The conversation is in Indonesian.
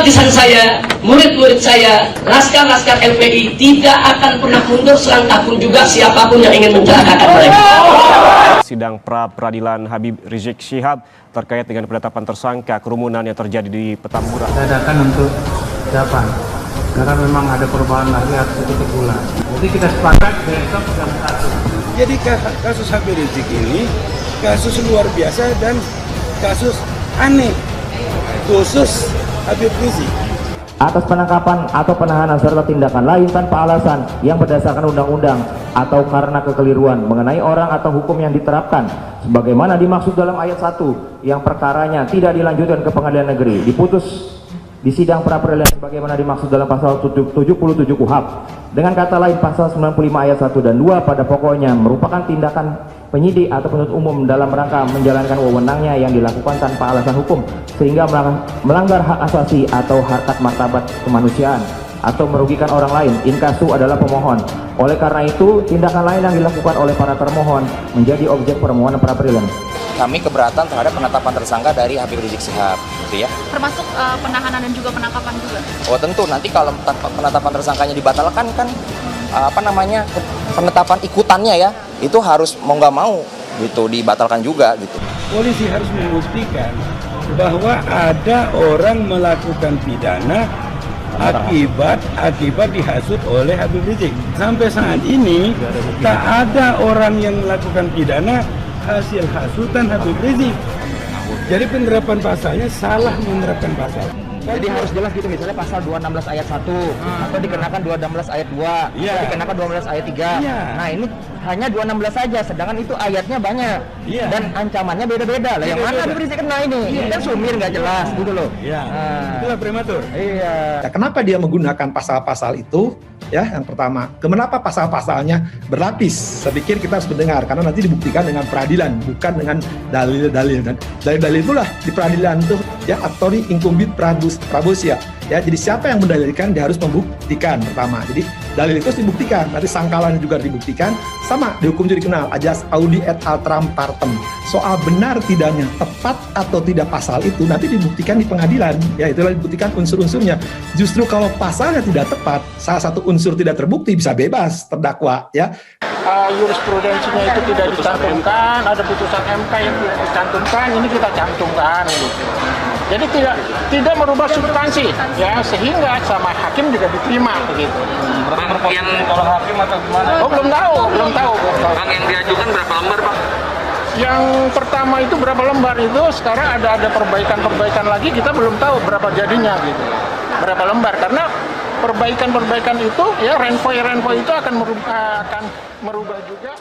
simpatisan saya, murid-murid saya, laskar-laskar LPI tidak akan pernah mundur selangkah pun juga siapapun yang ingin mencelakakan mereka. Sidang pra-peradilan Habib Rizik Syihab terkait dengan penetapan tersangka kerumunan yang terjadi di Petamburan. Dadakan untuk siapa? Karena memang ada perubahan lagi harus tutup bulan. Jadi kita sepakat besok jam 1. Jadi kasus Habib Rizik ini kasus luar biasa dan kasus aneh, khusus Habib Rizik. Atas penangkapan atau penahanan serta tindakan lain tanpa alasan yang berdasarkan undang-undang atau karena kekeliruan mengenai orang atau hukum yang diterapkan sebagaimana dimaksud dalam ayat 1 yang perkaranya tidak dilanjutkan ke pengadilan negeri diputus di sidang pra-peradilan sebagaimana dimaksud dalam pasal 77 KUHP. Dengan kata lain pasal 95 ayat 1 dan 2 pada pokoknya merupakan tindakan penyidik atau penuntut umum dalam rangka menjalankan wewenangnya yang dilakukan tanpa alasan hukum sehingga melanggar hak asasi atau harkat martabat kemanusiaan atau merugikan orang lain. Inkasu adalah pemohon. Oleh karena itu, tindakan lain yang dilakukan oleh para termohon menjadi objek permohonan pra-peradilan. Kami keberatan terhadap penetapan tersangka dari Habib Rizik Syihab, gitu ya. Termasuk penahanan dan juga penangkapan juga. Oh tentu, nanti kalau penetapan tersangkanya dibatalkan kan penetapan ikutannya ya, itu harus mau nggak mau gitu dibatalkan juga gitu. Polisi harus membuktikan bahwa ada orang melakukan pidana akibat dihasut oleh Habib Rizik. Sampai saat ini tak ada orang yang melakukan pidana hasil hasutan Habib Rizik. Jadi penerapan pasalnya salah menerapkan pasal. Jadi harus jelas gitu, misalnya pasal 216 ayat 1 atau dikenakan 216 ayat 2 atau dikenakan 216 ayat 3. Nah ini hanya 216 saja, sedangkan itu ayatnya banyak dan ancamannya beda-beda lah. Yang mana Habib Rizik kena ini? Ini kan sumir nggak jelas gitu loh. Itulah prematur. Ya, kenapa dia menggunakan pasal-pasal itu? Ya, yang pertama, kenapa pasal-pasalnya berlapis? Saya pikir kita harus mendengar karena nanti dibuktikan dengan peradilan, bukan dengan dalil-dalil. Dan dalil-dalil itulah di peradilan tuh ya authority incumbit prabosia. Ya, jadi siapa yang mendalilkan dia harus membuktikan pertama. Jadi dalil itu harus dibuktikan, nanti sangkalan juga dibuktikan. Sama di hukum jadi kenal ajas audi et altram partem. Soal benar tidaknya tepat atau tidak pasal itu nanti dibuktikan di pengadilan. Ya, itulah dibuktikan unsur-unsurnya. Justru kalau pasalnya tidak tepat, salah satu unsur tidak terbukti bisa bebas terdakwa ya. Jurisprudensinya itu tidak dicantumkan, ada putusan MK yang tidak dicantumkan, ini kita cantumkan gitu. Jadi tidak merubah substansi ya, sehingga sama hakim juga diterima begitu. Yang tolak hakim atau gimana? Oh belum tahu. Bang, yang diajukan berapa lembar, Bang? Yang pertama itu berapa lembar itu sekarang ada perbaikan lagi, kita belum tahu berapa jadinya gitu. Berapa lembar karena perbaikan itu ya renvoy itu akan merubah juga.